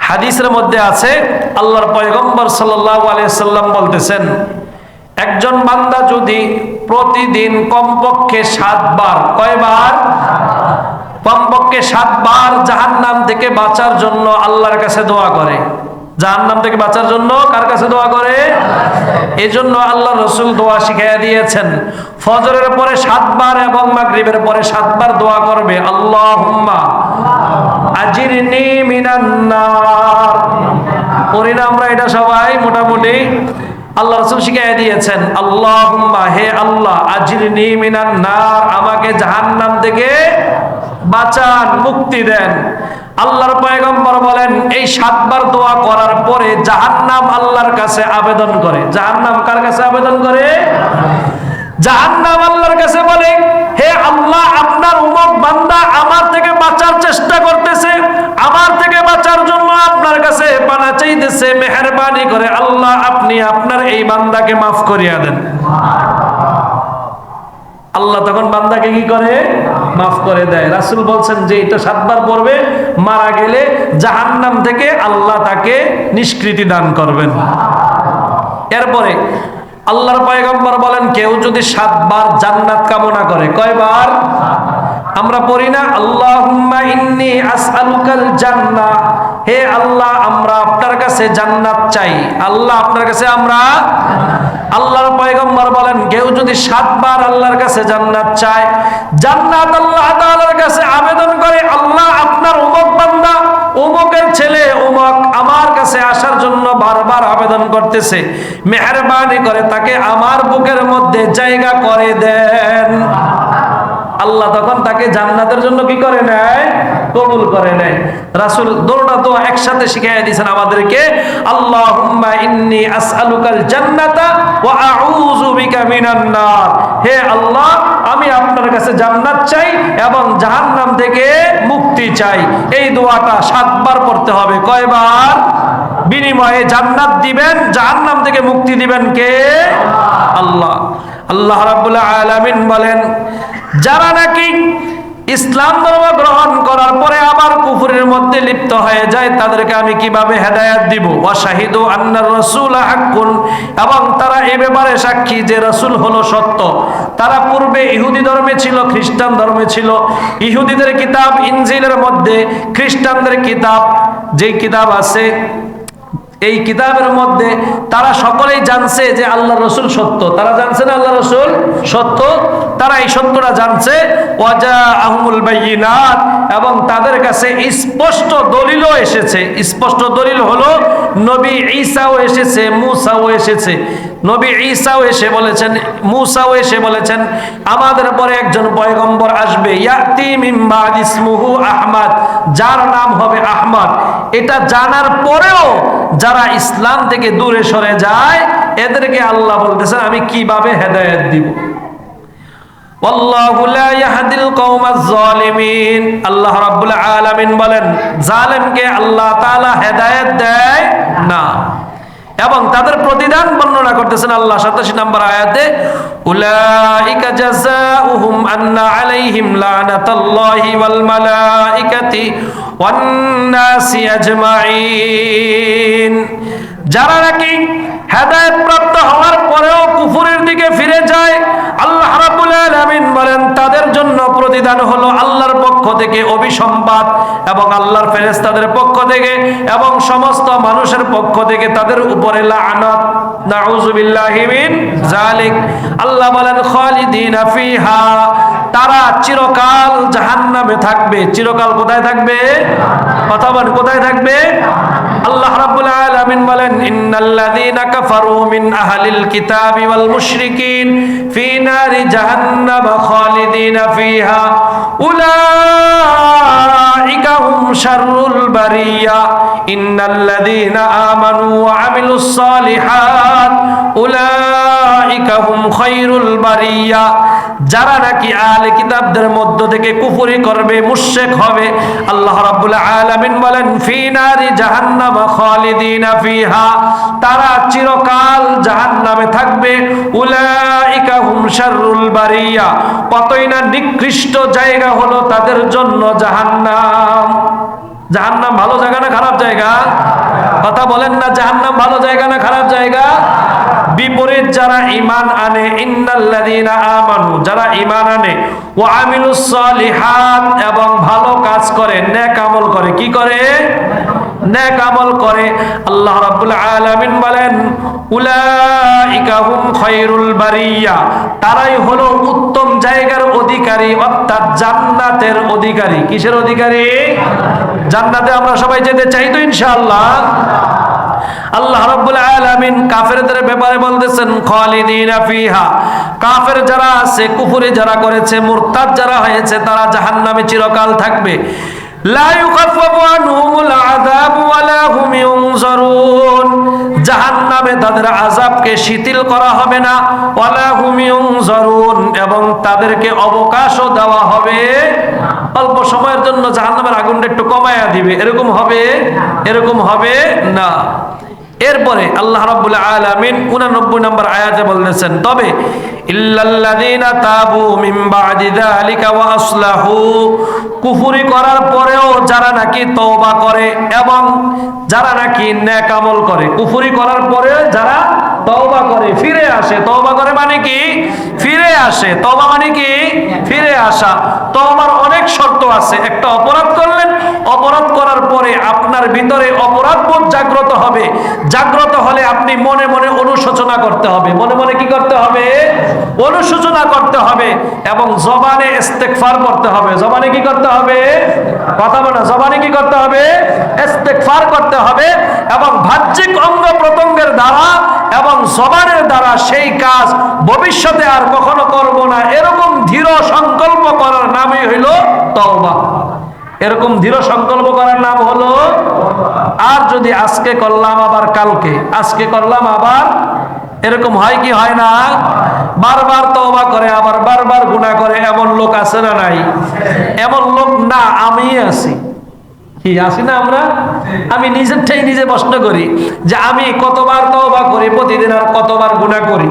হাদিসের মধ্যে আছে, আল্লাহর পয়গম্বর সাল্লাল্লাহু আলাইহি সাল্লাম বলতেছেন, একজন বান্দা যদি প্রতিদিন কমপক্ষে 7 বার, কয়বার? কমপক্ষে 7 বার জাহান্নাম থেকে বাঁচার জন্য আল্লাহর কাছে দোয়া করে। জাহান্নাম থেকে বাঁচার জন্য কার কাছে দোয়া করে? এজন্য আল্লাহ রাসূল দোয়া শিখিয়ে দিয়েছেন, ফজরের পরে 7 বার এবং মাগরিবের পরে 7 বার দোয়া করবে, আল্লাহুম্মা আজিরনি মিনান নার। পড়ি না আমরা এটা সবাই মোটামুটি? আল্লাহ রাসূল শিখিয়ে দিয়েছেন, আল্লাহুম্মা, হে আল্লাহ, আজিরনি মিনান নার, আমাকে জাহান্নাম থেকে বাঁচান, মুক্তি দেন। আল্লাহর পয়গম্বর বলেন, এই 7 বার দোয়া করার পরে জাহান্নাম আল্লাহর কাছে আবেদন করে। জাহান্নাম কার কাছে আবেদন করে? জাহান্নাম আল্লাহর কাছে বলে, হে আল্লাহ, আপনার উম্মত বান্দা আমার থেকে বাঁচার চেষ্টা করতেছে, আমার থেকে বাঁচার জন্য আপনার কাছে পানা চাইতেছে, মেহেরবানি করে আল্লাহ আপনি আপনার এই বান্দাকে মাফ করিয়া দেন। আল্লাহ তখন বান্দাকে কি করে? মাফ করে দেয়। রাসূল বলছেন যে এটা 7 বার পড়বে, মারা গেলে জাহান্নাম থেকে আল্লাহ তাকে নিষ্কৃতি দান করবেন। এরপরে আল্লাহর পয়গম্বর বলেন, কেউ যদি 7 বার জান্নাত কামনা করে, কয়বার? আমরা পড়ি না, আল্লাহুম্মা ইন্নী আসআলুকাল জান্নাহ, হে আল্লাহ, আমরা আপনার কাছে জান্নাত চাই। আল্লাহ আপনার কাছে আমরা, আল্লাহর পয়গম্বর বলেন, কেউ যদি 7 বার আল্লাহর কাছে জান্নাত চায়, জান্নাত আল্লাহ তাআলার কাছে আবেদন করে, আল্লাহ আপনার অমুক বান্দা, অমুকের ছেলে অমুক আমার কাছে আসার জন্য বারবার আবেদন করতেছে, মেহেরবানি করে তাকে আমার বুকের মধ্যে জায়গা করে দেন। আল্লাহ তখন তাকে জান্নাতের জন্য কি করে নেয়? কবুল করে নেয়। রাসূল দোনোটা দোয়া একসাথে শিখিয়ে দিয়েছেন আমাদেরকে, আল্লাহুম্মা ইন্নী আসআলুকাল জান্নাতা ওয়া আউযু বিকা মিনান নার, হে আল্লাহ, আমি আপনার কাছে জান্নাত চাই এবং জাহান্নাম থেকে মুক্তি চাই। এই দোয়াটা 7 বার পড়তে হবে। কয়বার? বিনিময়ে জান্নাত দিবেন, জাহান্নাম থেকে মুক্তি দিবেন কে? আল্লাহ। আল্লাহ রাব্বুল আলামিন বলেন, যারা নাকি ইসলাম ধর্ম গ্রহণ করার পরে আবার কুফরের মধ্যে লিপ্ত হয়ে যায়, তাদেরকে আমি কিভাবে হেদায়েত দিব? ওয়া শাহিদু আন্নার রাসূলা হাক্কুন, এবং তারা এই ব্যাপারে সাক্ষী যে রাসূল হলো সত্য। তারা পূর্বে ইহুদি ধর্মে ছিল, খ্রিস্টান ধর্মে ছিল। ইহুদিদের কিতাব ইনজিলের মধ্যে, খ্রিস্টানদের কিতাব যেই কিতাব আছে, এই কিতাবের মধ্যে তারা সকলেই জানছে যে আল্লাহ রসুল সত্য। তারা জানছে না আল্লাহ রসুল সত্য? তারা এই সত্যটা জানছে। ওয়াজাআহুমুল বায়িনাত, এবং তাদের কাছে স্পষ্ট দলিলও এসেছে। স্পষ্ট দলিল হলো নবী ঈসাও এসেছে, মূসাও এসেছে। নবী ঈসাও এসে বলেছেন, মূসাও এসে বলেছেন, আমাদের পরে একজন পয়গম্বর আসবে, ইয়াতি মিন বাদি ইসমুহু আহমদ, যার নাম হবে আহমদ। এটা জানার পরেও যারা ইসলাম থেকে দূরে সরে যায়, এদেরকে আল্লাহ বলতেছেন আমি কিভাবে হেদায়েত দিব। ওয়াল্লাহু লা ইয়াহদিল কওমাজ জালিমিন, আল্লাহ রাব্বুল আলামিন বলেন, জালেমকে আল্লাহ তাআলা হেদায়েত দেয় না। এবং তাদের প্রতিদান বর্ণনা করতেছেন আল্লাহ 87 নম্বর আয়াতে, উলাইকা জাযাউহুম আন্না আলাইহিম লানাতুল্লাহি ওয়াল মালাইকাতি ওয়ান নাসি আজমাইন। যারা নাকি হেদায়েত প্রাপ্ত হওয়ার পরেও কুফরের দিকে ফিরে যায়, আল্লাহ রাব্বুল আলামিন বলেন তাদের জন্য প্রতিদান হলো আল্লাহর পক্ষ থেকে অভিসম্পাত, এবং আল্লাহর ফেরেশতাদের পক্ষ থেকে এবং সমস্ত মানুষের পক্ষ থেকে তাদের উপরে লাআনাত। নাউযু বিল্লাহি মিন যালিক। আল্লাহ বলেন খালিদিনা ফিহা, তারা চিরকাল জাহান্নামে থাকবে। চিরকাল কোথায় থাকবে? কথা বলেন, কোথায় থাকবে? আল্লাহ রাব্বুল আলামিন বলেন, ইন্নাল্লাযীনা কাফারু মিন আহলিল কিতাবি ওয়াল মুশরিকিন ফি নারি জাহান্নাম খালিদিনা ফিহা উলাইকা হুম শাররুল বারিয়া ইন্নাল্লাযীনা আমানু ওয়া আমিলুস সালিহাত উলাইকা হুম খায়রুল বারিয়া। যারা নাকি আহলে কিতাবদের মধ্য থেকে কুফরি করবে, মুশরিক হবে, আল্লাহ রাব্বুল আলামিন বলেন ফি নারি জাহান্নাম খালিদিনা ফিহা, তারা চিরকাল জাহান্নামে থাকবে। উলাইকা হুম শাররুল বারিয়া, কতই না নিকৃষ্ট জায়গা হলো তাদের জন্য জাহান্নাম। জাহান্নাম ভালো জায়গা না খারাপ জায়গা? কথা বলেন না, জাহান্নাম ভালো জায়গা না খারাপ জায়গা? বিপরীত যারা ঈমান আনে, ইন্নাল্লাযীনা আমানু, যারা ঈমান আনে, ওয়া আমিলুস সালিহাত, এবং ভালো কাজ করে, নেক আমল করে, কি করে? নেক আমল করে। আল্লাহ রাব্বুল আলামিন বলেন উলাইকা হুম খায়রুল বারিয়া, তারাই হলো উত্তম জায়গার অধিকারী, অর্থাৎ জান্নাতের অধিকারী। কিসের অধিকারী? জান্নাতে আমরা সবাই যেতে চাই তো ইনশাআল্লাহ। আল্লাহ রাব্বুল আলামিন কাফেরদের ব্যাপারে বলতেছেন খালিদিনা ফিহা, কাফের যারা আছে, কুফরি যারা করেছে, মুরতাদ যারা হয়েছে, তারা জাহান্নামে চিরকাল থাকবে। লা ইউখাফফাফু আনহুমুল আযাব ওয়া লা হুম ইউনজারুন, জাহান্নামে তাদের আযাবকে শিথিল করা হবে না, ওয়া লা হুম ইউনজারুন, এবং তাদেরকে অবকাশও দেওয়া হবে। অল্প সময়ের জন্য জাহান্নামের আগুনটা একটু কমায়া দিবে, এরকম হবে? এরকম হবে না। এরপরে আল্লাহ রাব্বুল আলামিন 89 নম্বর আয়াতে বলতেছেন, তবে ইল্লাল্লাযীনা তাবু মিন বাদি যালিকা ওয়া আসলাহু, কুফরি করার পরেও যারা নাকি তওবা করে এবং যারা নাকি নেক আমল করে, কুফরি করার পরে যারা তওবা করে, ফিরে আসে। তওবা করে মানে কি? ফিরে আসে। তওবা মানে কি? ফিরে আসা। তওবার অনেক শর্ত আছে। একটা অপরাধ করলেন, অপরাধ করার পরে আপনার ভিতরে অপরাধবোধ জাগ্রত হবে। জাগ্রত হলে আপনি মনে মনে অনুশোচনা করতে হবে। মনে মনে কি করতে হবে? অনুশোচনা করতে হবে, এবং জবানে ইস্তেগফার করতে হবে। জবানে কি করতে হবে? কথা বলে, জবানে কি করতে হবে? ইস্তেগফার করতে হবে, এবং বাহ্যিক অঙ্গ প্রত্যঙ্গের দ্বারা এবং জবানের দ্বারা সেই কাজ ভবিষ্যতে আর কখনো করব না, এরকম দৃঢ় সংকল্প করার নামই হইল তওবা। এরকম দৃঢ় সংকল্প করার নাম হলো। আর যদি আজকে করলাম আবার কালকে, আজকে করলাম আবার, এরকম হয় কি হয় না? বারবার তওবা করে আবার বারবার গুনাহ করে, এমন লোক আছে না নাই? এমন লোক না আমি আছি। কি আছি না আমরা? আমি নিজেরটাই নিজে প্রশ্ন করি যে আমি কতবার তওবা করি প্রতিদিন, আর কতবার গুনাহ করি।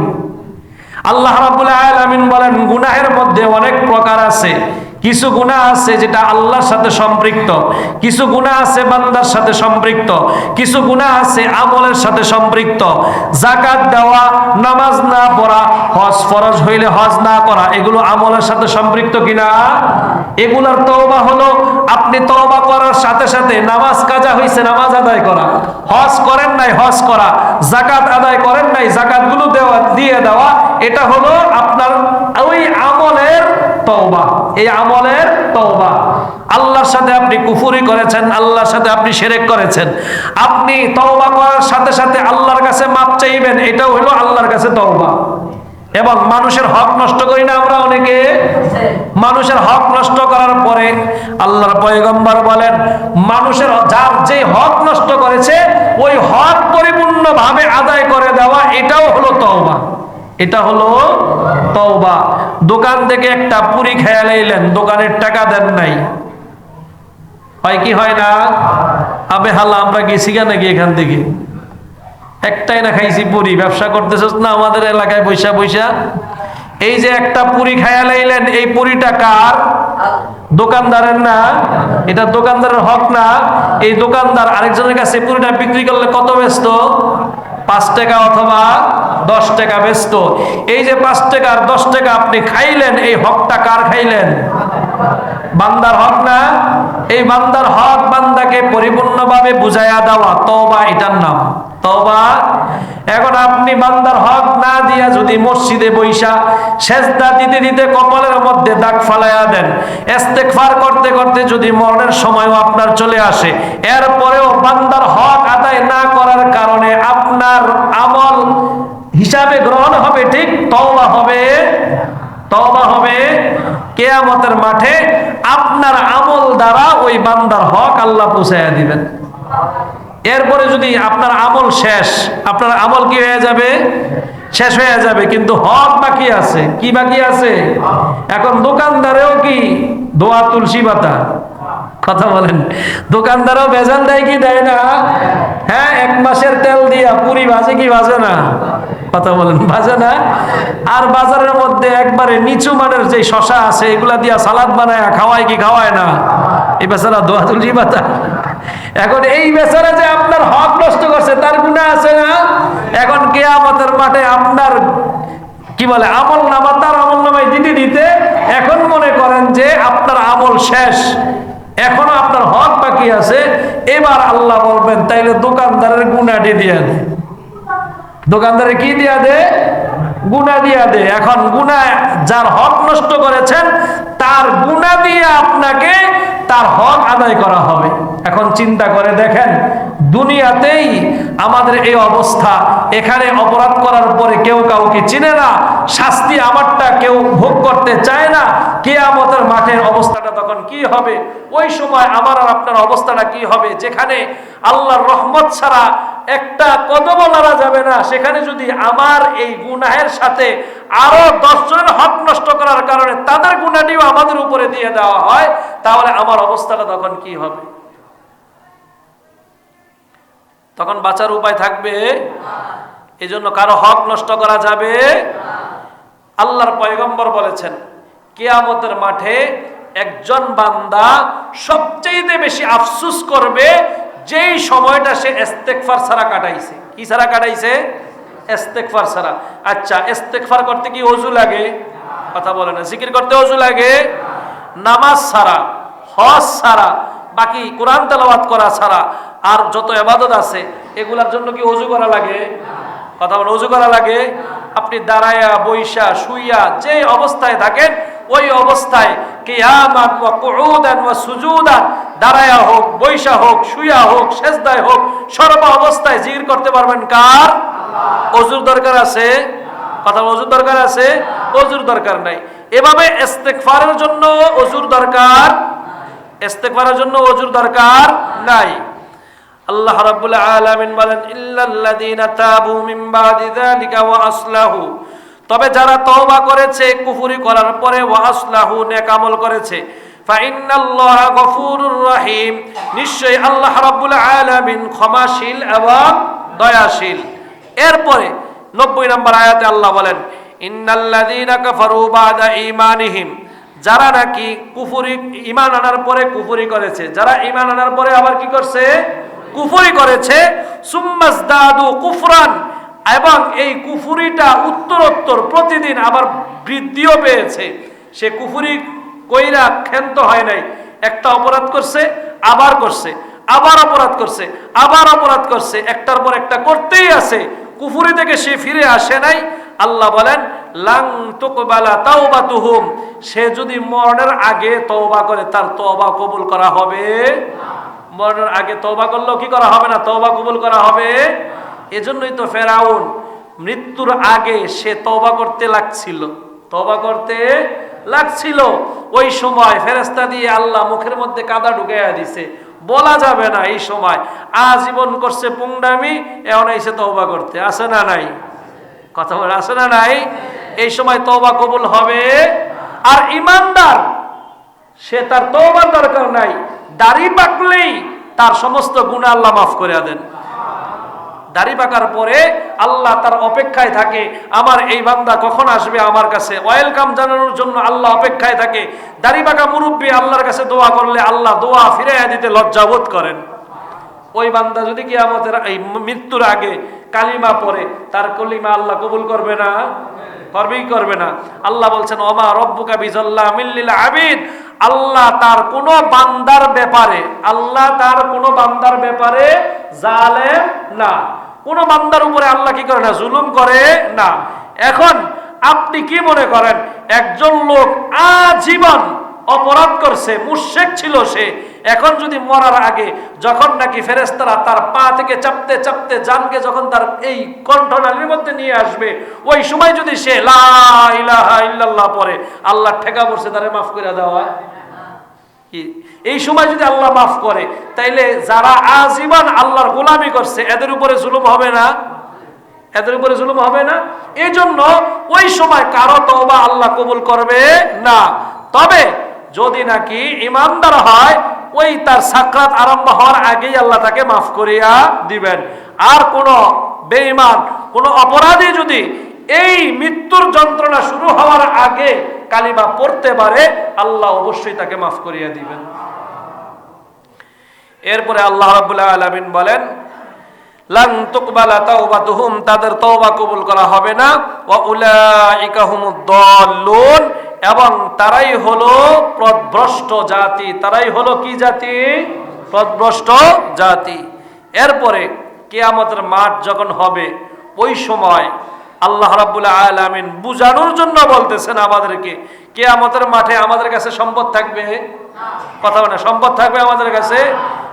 আল্লাহ রাব্বুল আলামিন বলেন গুনাহের মধ্যে অনেক প্রকার আছে। কিছু গুনাহ আছে যেটা আল্লাহর সাথে সম্পৃক্ত, কিছু গুনাহ আছে বান্দার সাথে সম্পৃক্ত, কিছু গুনাহ আছে আমলের সাথে সম্পৃক্ত। যাকাত দেওয়া, নামাজ না পড়া, হজ ফরজ হইলে হজ না করা, এগুলো আমলের সাথে সম্পৃক্ত কিনা? এগুলার তওবা হলো আপনি তওবা করার সাথে সাথে নামাজ কাজা হইছে নামাজ আদায় করা, হজ করেন নাই হজ করা, যাকাত আদায় করেন নাই যাকাতগুলো দেওয়া দিয়ে দেওয়া, এটা হলো আপনার ওই আমলের তওবা। এই আমলের তওবা। আল্লাহর সাথে আপনি কুফরি করেছেন, আল্লাহর সাথে আপনি শিরক করেছেন, আপনি তওবা করার সাথে সাথে আল্লাহর কাছে মাপ চাইবেন, এটাও হলো আল্লাহর কাছে তওবা। এবং মানুষের হক নষ্ট করি না আমরা অনেকে? মানুষের হক নষ্ট করার পরে আল্লাহর পয়গম্বর বলেন মানুষের যার যে হক নষ্ট করেছে ওই হক পরিপূর্ণভাবে আদায় করে দেওয়া, এটাও হলো তওবা। এটা হলো তওবা। দোকান থেকে একটা পুরি খেয়ে লাইলেন, দোকানের টাকা দেন নাই, হয় কি হয় না? আবে হাল্লা আমরা গেছি কেন নাকি এখান থেকে? একটাই না খাইছি পুরি, ব্যবসা করতেছিস না আমাদের এলাকায় বৈশা বৈশা? এই যে একটা পুরি খায়া লাইলেন, এই পুরিটা কার? দোকানদারের না? এটা দোকানদারের হক না? এই দোকানদার আরেকজনের কাছে পুরিটা বিক্রি করলে কত ব্যস্ত? 5 টাকা অথবা 10 টাকা ব্যস্ত। এই যে 5 টাকা আর 10 টাকা আপনি খাইলেন, এই হকটা কার খাইলেন? বান্দার হক না? এই বান্দার হক বান্দাকে পরিপূর্ণভাবে বুঝাইয়া দেওয়া তওবা, এটার নাম তওবা। এখন আপনি বান্দার হক না দিয়া যদি মসজিদে বৈশা সেজদা দিতে দিতে কপালের মধ্যে দাগ ফালাইয়া দেন, ইস্তেগফার করতে করতে যদি মরণের সময়ও আপনার চলে আসে, এরপরেও বান্দার হক আদায় না করার কারণে আপনার আমল হিসাবে গ্রহণ হবে, ঠিক তওবা হবে। তওবা হবে কিয়ামতের মাঠে আপনার আমল দ্বারা ওই বান্দার হক আল্লাহ পৌঁছাইয়া দিবেন। এরপরে যদি আপনার আমল শেষ, আপনার আমল কি হয়ে যাবে? শেষ হয়ে যাবে, কিন্তু হক বাকি আছে। কি বাকি আছে? এখন দোকানদারেও কি দোয়া তুলসী পাতা? কথা বলেন, দোকানদারও ভেজাল দেয় কি দেয় না? হ্যাঁ, 1 মাসের তেল দিয়া পুরি ভাজে কি ভাজে না? কথা বলেন, ভাজে না? আর বাজারের মধ্যে একবারে নিচু মানের যে শশা আছে এগুলা দিয়া সালাদ বানায় খাওয়ায় কি খাওয়ায় না? এই বেচারা দোয়া তুলসী পাতা। এখন এই বেচারা যে আপনার হক নষ্ট করছে তার গুনাহ আছে না? এখন কিয়ামতের মাঠে আপনার কি বলে আমল নামা তার আমল নামায় দিতে দিতে এখন মনে করেন যে আপনার আমল শেষ, এখনো আপনার হক বাকি আছে। এবার আল্লাহ বলবেন তাইলে দোকানদারের গুনাহটি দিয়া দে। দোকানদারে কি দিয়া দে? গুনাহ দিয়া দে। এখন গুনাহ যার হক নষ্ট করেছেন তার গুনাহ দিয়ে আপনাকে তার হক আদায় করা হবে। এখন চিন্তা করে দেখেন, দুনিয়াতেই আমাদের এই অবস্থা, এখানে অপরাধ করার পরে কেউ কাউকে চিনে না, শাস্তি আমারটা কেউ ভোগ করতে চায় না। কিয়ামতের মাঠের অবস্থাটা তখন কি হবে? ওই সময় আমার আর আপনার অবস্থাটা কি হবে? যেখানে আল্লাহর রহমত ছাড়া একটা কদমও নাড়া যাবে না, সেখানে যদি আমার এই গুনাহের সাথে আরো 10 জনের হক নষ্ট করার কারণে তাদের গুনাহটিও আমাদের উপরে দিয়ে দেওয়া হয়, তাহলে আমার অবস্থাটা তখন কি হবে? তখন বাঁচার উপায় থাকবে? এই জন্য কারো হক নষ্ট করা যাবে? আল্লাহর পয়গম্বর বলেছেন কিয়ামতের মাঠে একজন বান্দা সবচেয়ে বেশি আফসোস করবে যেই সময়টা সে ইস্তেগফার ছাড়া কাটাইছে। কি ছাড়া কাটাইছে? ইস্তেগফার ছাড়া। আচ্ছা, ইস্তেগফার করতে কি ওযু লাগে? কথা বলে না। জিকির করতে ওযু লাগে? নামাজ ছাড়া, হজ ছাড়া, বাকি কোরআন তেলাওয়াত করা ছাড়া আর যত ইবাদত আছে এগুলার জন্য কি ওযু করা লাগে? কথা বলে ওযু করা লাগে? আপনি দাঁড়ায়া, বইসা, শুইয়া যে অবস্থায় থাকেন ওই অবস্থায় কিয়ামান ওয়া কুউদান ওয়া সুজুদান, দাঁড়ায়া হোক, বইসা হোক, শুইয়া হোক, সেজদায় হোক, সর্ব অবস্থায় জিকির করতে পারবেন কার? ওযুর দরকার আছে? কথা বলে ওযুর দরকার আছে? ওযুর দরকার নাই। এভাবে ইস্তেগফারের জন্য ওযুর দরকার, ইস্তেগফারের জন্য ওযুর দরকার নাই। আল্লাহ রাব্বুল আলামিন বলেন ইল্লাল্লাযীনা তাবু মিন বাদি যালিকা ওয়া আসলাহু, তবে যারা তওবা করেছে কুফরি করার পরে, ওয়া আসলাহু নেক আমল করেছে, ফা ইন্নাল্লাহা গফুরুর রহিম, নিশ্চয়ই আল্লাহ রাব্বুল আলামিন ক্ষমাশীল এবং দয়াশীল। এরপরে 90 নম্বর আয়াতে আল্লাহ বলেন ইন্নাল্লাযীনা কাফারু বাদা ঈমানিহিম, যারা নাকি কুফরি, ঈমান আনার পরে কুফরি করেছে, যারা ঈমান আনার পরে আবার কি করছে? কুফরি করেছে, সুম্মাজদাদু কুফরান, এবং এই কুফরিটা উত্তরোত্তর প্রতিদিন আবার বৃদ্ধিও পেয়েছে। সে কুফরি কইরা ক্ষান্ত হয় নাই, একটা অপরাধ করছে, আবার করছে, আবার অপরাধ করছে, আবার অপরাধ করছে, একটার পর একটা করতেই আছে, কুফরি থেকে সে ফিরে আসে নাই। আল্লাহ বলেন লাং তুকবালা তাওবাতুহুম, সে যদি মরণের আগে তওবা করে তার তওবা কবুল করা হবে? মরণের আগে তওবা করলেও কি করা হবে না? তওবা কবুল করা হবে। এজন্যই তো ফেরাউন মৃত্যুর আগে সে তওবা করতে লাগছিল, তওবা করতে লাগছিল। ওই সময় ফেরেশতা দিয়ে আল্লাহ মুখের মধ্যে কাদা ঢুকাইয়া দিছে, বলা যাবে না। এই সময় আজীবন করছে পুংডামি, এখন এসে তওবা করতে। আছে না নাই? কথা বলে আছে না নাই? এই সময় তওবা কবুল হবে। আর ঈমানদার সে তার তওবার দরকার নাই, দাড়ি পাকলেই তার সমস্ত গুনাহ আল্লাহ মাফ করে দেন। দাড়ি পাকার পরে আল্লাহ তার অপেক্ষায় থাকে, আমার এই বান্দা কখন আসবে আমার কাছে, ওয়েলকাম জানানোর জন্য আল্লাহ অপেক্ষায় থাকে। দাড়ি পাকা মুরব্বী আল্লাহর কাছে দোয়া করলে আল্লাহ দোয়া ফিরাইয়া দিতে লজ্জাবোধ করেন। ওই বান্দা যদি কিয়ামতের এই মৃত্যুর আগে কালিমা পড়ে, তার কলিমা আল্লাহ কবুল করবে না? করবেই করবে না। আল্লাহ বলছেন ওমা রব্বুকা বিজাল্লামিল লিল আবিদ, আল্লাহ তার কোন বান্দার ব্যাপারে, আল্লাহ তার কোন বান্দার ব্যাপারে জালেম না। কোন বান্দার উপরে আল্লাহ কি করে না? জুলুম করে না। এখন আপনি কি মনে করেন একজন লোক আজীবন অপরাধ করছে, মুশরিক ছিল সে, এখন যদি মরার আগে যখন নাকি ফেরেশতারা তার পা থেকে চাপতে চাপতে জানকে যখন তার এই কণ্ঠনালীর মধ্যে নিয়ে আসবে, ওই সময় যদি সে লা ইলাহা ইল্লাল্লাহ পড়ে, আল্লাহ ঠেকা পড়ছে তারে মাফ করে দেওয়া হয় কি? এই সময় যদি আল্লাহ মাফ করে, তাইলে যারা আজীবন আল্লাহর গোলামি করছে এদের উপরে জুলুম হবে না? এদের উপরে জুলুম হবে না? এই জন্য ওই সময় কারো তওবা আল্লাহ কবুল করবে না। তবে যদি নাকি ঈমানদার হয়, ওই তার সাকরাত আরম্ভ হওয়ার আগেই আল্লাহ তাকে মাফ করিয়া দিবেন। আর কোন বেঈমান, কোন অপরাধী যদি এই মৃত্যুর যন্ত্রণা শুরু হওয়ার আগে কালিমা পড়তে পারে, আল্লাহ অবশ্যই তাকে মাফ করিয়া দিবেন। এরপরে আল্লাহ রাব্বুল আলামিন বলেন লান তুকবালা তাওবাতুহুম, তাদের তওবা কবুল করা হবে না, ওয়া উলাইকা হুমুদ দাল্লুন, এবং তারাই হলো পথভ্রষ্ট জাতি। তারাই হলো কি জাতি? পথভ্রষ্ট জাতি। এরপরে কিয়ামতের মাঠ যখন হবে, ওই সময় আল্লাহ রাব্বুল আলামিন বুঝানোর জন্য বলতেছেন আমাদেরকে, কিয়ামতের মাঠে আমাদের কাছে সম্পদ থাকবে? কথা বলে, সম্পদ থাকবে আমাদের কাছে?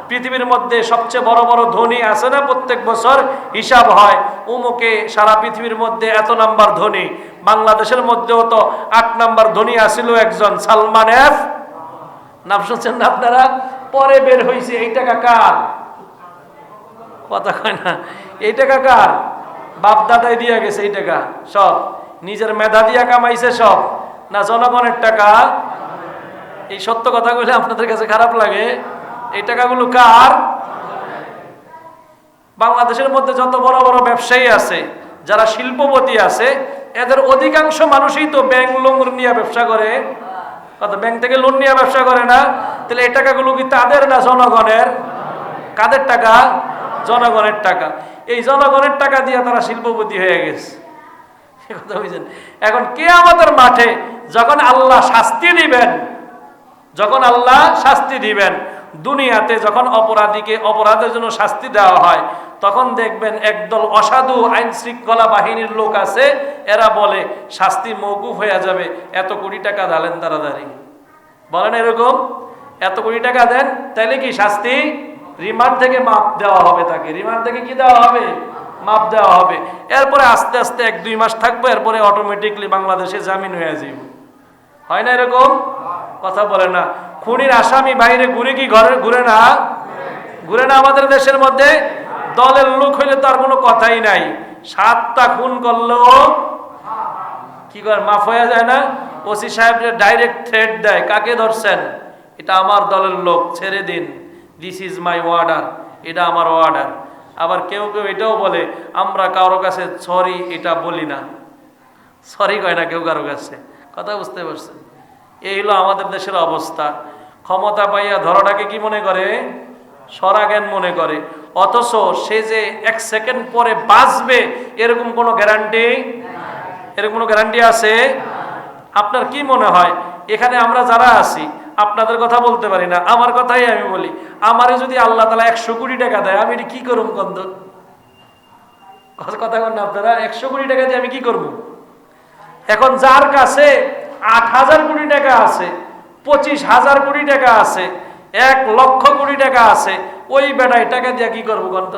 পৃথিবীর মধ্যে সবচেয়ে বড় বড় ধনী আছে না, প্রত্যেক বছর হিসাব হয়, উমুকে সারা পৃথিবীর মধ্যে এত নাম্বার ধনী। বাংলাদেশের মধ্যেও তো 8 নাম্বার ধনী আছিল একজন, সালমান এফ, নাম শুনছেন না আপনারা? পরে বের হয়েছে এই টাকা কার? কথা কয় না, এই টাকা কার? বাপ দাদাই দিয়া গেছে এই টাকা সব, নিজের মেধা দিয়া কামাইছে সব, না জনগণের টাকা? এই সত্য কথা বলে আপনাদের কাছে খারাপ লাগে? এই টাকাগুলো কার? বাংলাদেশের মধ্যে যত বড় বড় ব্যবসায়ী আছে, যারা শিল্পপতি আছে, এদের অধিকাংশ মানুষই তো ব্যাংক লোন নিয়ে ব্যবসা করে। কত ব্যাংক থেকে লোন নিয়ে ব্যবসা করে না? তাহলে এই টাকাগুলো কি তাদের না জনগণের? কাদের টাকা? জনগণের টাকা। এই জনগণের টাকা দিয়ে তারা শিল্পপতি হয়ে গেছে। কথা বুঝছেন? এখন কিয়ামতের মাঠে যখন আল্লাহ শাস্তি দিবেন, যখন আল্লাহ শাস্তি দিবেন, দুনিয়াতে যখন অপরাধীকে অপরাধের জন্য শাস্তি দেওয়া হয়, তখন দেখবেন একদল অসাধু আইন শৃঙ্খলা বাহিনীর লোক আছে, এরা বলে শাস্তি মওকুফ হয়ে যাবে, এত কোটি টাকা ঢালেন তাড়াতাড়ি। বলেন এরকম? এত কোটি টাকা দেন, তাইলে কি শাস্তি? রিমান্ড থেকে মাপ দেওয়া হবে তাকে। রিমান্ড থেকে কি দেওয়া হবে? মাপ দেওয়া হবে। এরপরে আস্তে আস্তে 1-2 মাস থাকবে, এরপরে অটোমেটিকলি বাংলাদেশে জামিন হয়ে যাবে। হয় না এরকম? কথা বলে না। খুনির আসামি বাইরে ঘুরে কি ঘরে ঘুরে না? ঘুরে না আমাদের দেশের মধ্যে? দলের লোক হইলে তার কোনো কথাই নাই, 7টা খুন করলেও কি করে মাফ হয়ে যায় না? ওসি সাহেব ডাইরেক্ট থ্রেট দেয়, কাকে ধরছেন? এটা আমার দলের লোক, ছেড়ে দিন, দিস ইজ মাই অর্ডার, এটা আমার অর্ডার। আবার কেউ কেউ এটাও বলে, আমরা কারো কাছে সরি এটা বলি না, সরি কয় না কেউ কারো কাছে। কথা বুঝতে পারছেন? এই হলো আমাদের দেশের অবস্থা। ক্ষমতা পাইয়া ধরাটাকে কি মনে করে? সরাজ্ঞান মনে করে। অথচ সে যে 1 সেকেন্ড পরে বাঁচবে এরকম কোনো গ্যারান্টি, এরকম কোনো গ্যারান্টি আছে? আপনার কি মনে হয় এখানে আমরা যারা আছি, আপনাদের কথা বলতে পারি না, আমার কথাই আমি বলি, আমারে যদি আল্লাহ তাআলা 100 কোটি টাকা দেয়, আমি এটা কি করব? কন্দ কথা বলেন না আপনারা, 100 কোটি টাকা দিয়ে আমি কি করব? এখন যার কাছে 8,000 কোটি টাকা আছে, 25,000 কোটি টাকা আছে, 1 লক্ষ কোটি টাকা আছে, ওই বেটায় টাকা দিয়ে কি করবো? কন্ত